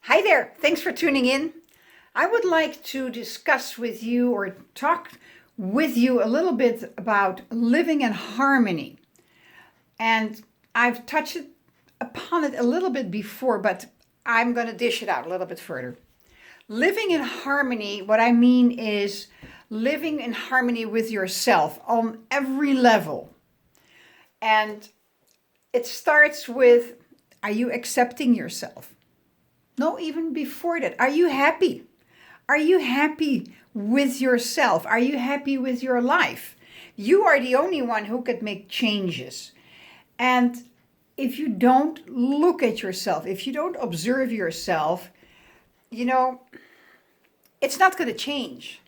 Hi there, thanks for tuning in. I would like to discuss with you or talk with you a little bit about living in harmony. And I've touched upon it a little bit before, but I'm going to dish it out a little bit further. Living in harmony, what I mean is living in harmony with yourself on every level. And it starts with, are you accepting yourself? No, even before that. Are you happy? Are you happy with yourself? Are you happy with your life? You are the only one who could make changes. And if you don't look at yourself, if you don't observe yourself, it's not going to change.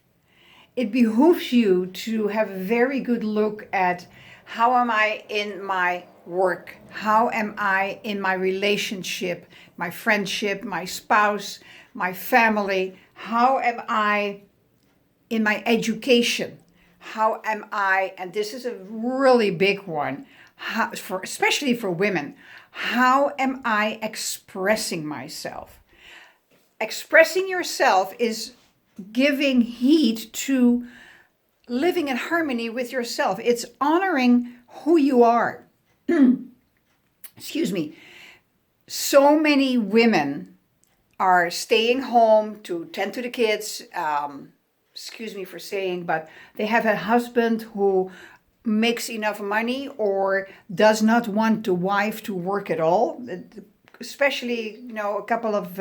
It behooves you to have a very good look at how am I in my work? How am I in my relationship, my friendship, my spouse, my family? How am I in my education? How am I, and this is a really big one, especially for women, how am I expressing myself? Expressing yourself is giving heed to living in harmony with yourself. It's honoring who you are. Excuse me. So many women are staying home to tend to the kids. Excuse me for saying, but they have a husband who makes enough money or does not want the wife to work at all. Especially, a couple of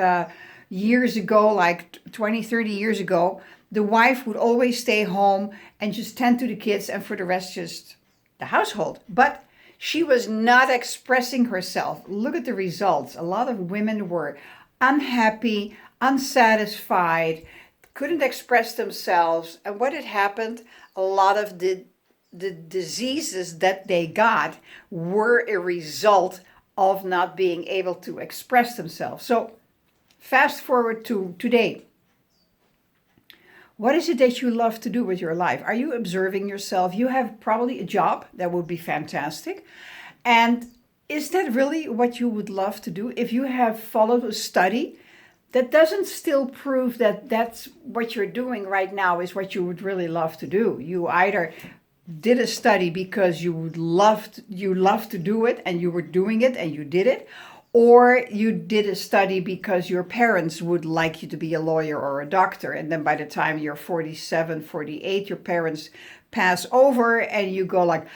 years ago, like 20, 30 years ago, the wife would always stay home and just tend to the kids and for the rest just the household. But she was not expressing herself. Look at the results. A lot of women were unhappy, unsatisfied, couldn't express themselves. And what had happened, a lot of the diseases that they got were a result of not being able to express themselves. So fast forward to today. What is it that you love to do with your life? Are you observing yourself? You have probably a job. That would be fantastic. And is that really what you would love to do? If you have followed a study, that doesn't still prove that that's what you're doing right now is what you would really love to do. You either did a study because you love to do it and you were doing it and you did it, or you did a study because your parents would like you to be a lawyer or a doctor. And then by the time you're 47, 48, your parents pass over and you go like,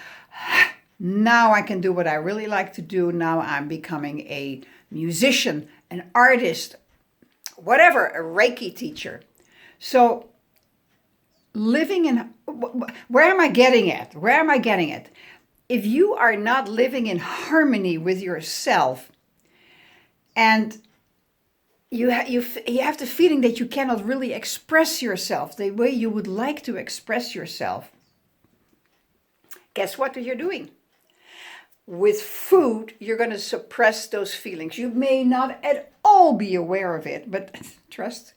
now I can do what I really like to do. Now I'm becoming a musician, an artist, whatever, a Reiki teacher. So living in, where am I getting at? Where am I getting at? If you are not living in harmony with yourself, and you have the feeling that you cannot really express yourself the way you would like to express yourself, guess what you're doing? With food, you're going to suppress those feelings. You may not at all be aware of it, but trust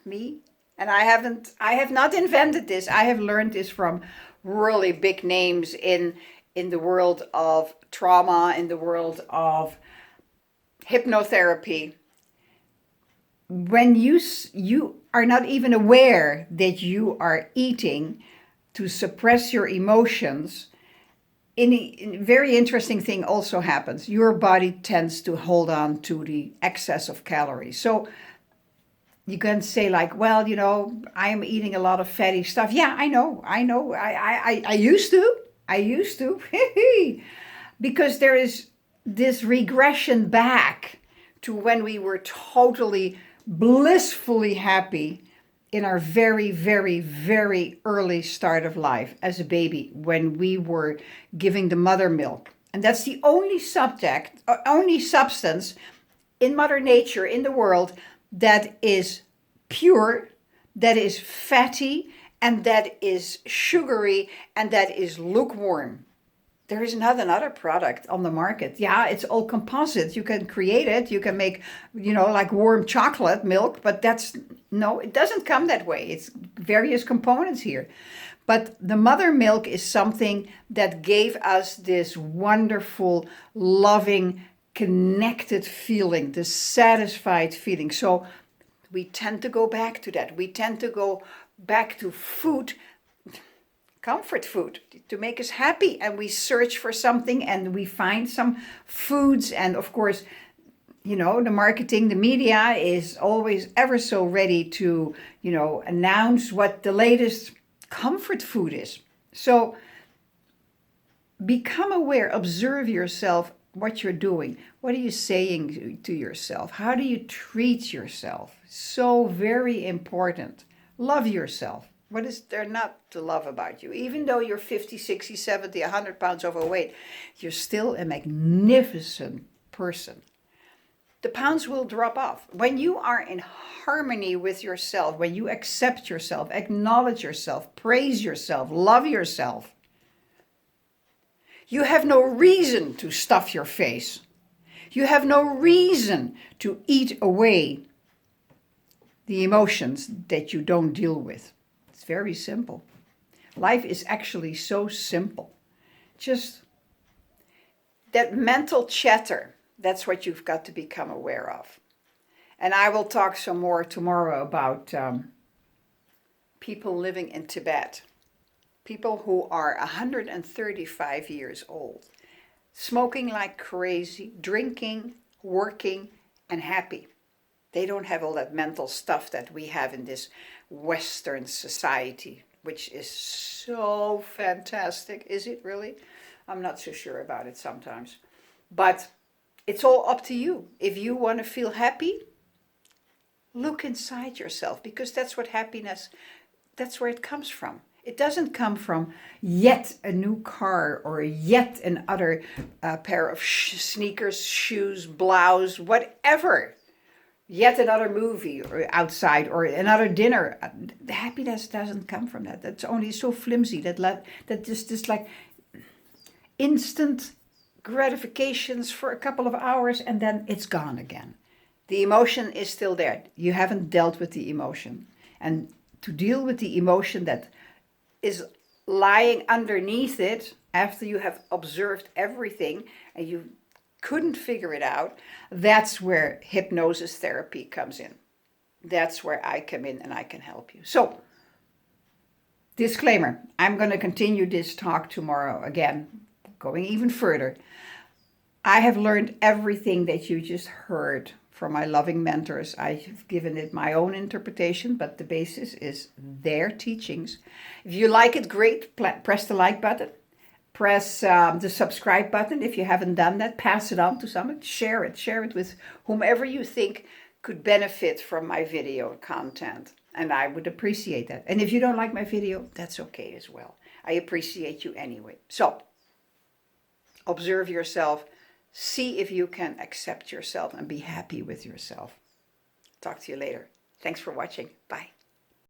me, and I have not invented this. I have learned this from really big names in the world of trauma, in the world of hypnotherapy. When you are not even aware that you are eating to suppress your emotions, a very interesting thing also happens. Your body tends to hold on to the excess of calories. So you can say like, well, I am eating a lot of fatty stuff. Yeah, I know. I used to, because there is this regression back to when we were totally blissfully happy in our very, very, very early start of life as a baby, when we were giving the mother milk. And that's the only substance in Mother Nature, in the world, that is pure, that is fatty, and that is sugary, and that is lukewarm. There is not another product on the market. Yeah, it's all composite. You can create it. You can make, like warm chocolate milk, but it doesn't come that way. It's various components here. But the mother milk is something that gave us this wonderful, loving connected feeling, the satisfied feeling. So we tend to go back to that. We tend to go back to food, comfort food, to make us happy. And we search for something and we find some foods. And of course, the marketing, the media is always ever so ready to, announce what the latest comfort food is. So become aware, observe yourself, what you're doing. What are you saying to yourself? How do you treat yourself? So very important. Love yourself. What is there not to love about you? Even though you're 50, 60, 70, 100 pounds overweight, you're still a magnificent person. The pounds will drop off. When you are in harmony with yourself, when you accept yourself, acknowledge yourself, praise yourself, love yourself, you have no reason to stuff your face. You have no reason to eat away the emotions that you don't deal with. It's very simple. Life is actually so simple. Just that mental chatter, that's what you've got to become aware of. And I will talk some more tomorrow about people living in Tibet. People who are 135 years old, smoking like crazy, drinking, working, and happy. They don't have all that mental stuff that we have in this Western society, which is so fantastic. Is it really? I'm not so sure about it sometimes. But it's all up to you. If you want to feel happy, look inside yourself, because that's what happiness, that's where it comes from. It doesn't come from yet a new car or yet another pair of sneakers, shoes, blouse, whatever. Yet another movie or outside or another dinner. The happiness doesn't come from that. That's only so flimsy. That just like instant gratifications for a couple of hours and then it's gone again. The emotion is still there. You haven't dealt with the emotion. And to deal with the emotion that is lying underneath it after you have observed everything and you couldn't figure it out, that's where hypnosis therapy comes in. That's where I come in and I can help you. So, disclaimer, I'm going to continue this talk tomorrow again, going even further. I have learned everything that you just heard from my loving mentors. I've given it my own interpretation, but the basis is their teachings. If you like it, great. Press the like button. Press the subscribe button. If you haven't done that, pass it on to someone. Share it. Share it with whomever you think could benefit from my video content. And I would appreciate that. And if you don't like my video, that's okay as well. I appreciate you anyway. So, observe yourself. See if you can accept yourself and be happy with yourself. Talk to you later. Thanks for watching. Bye.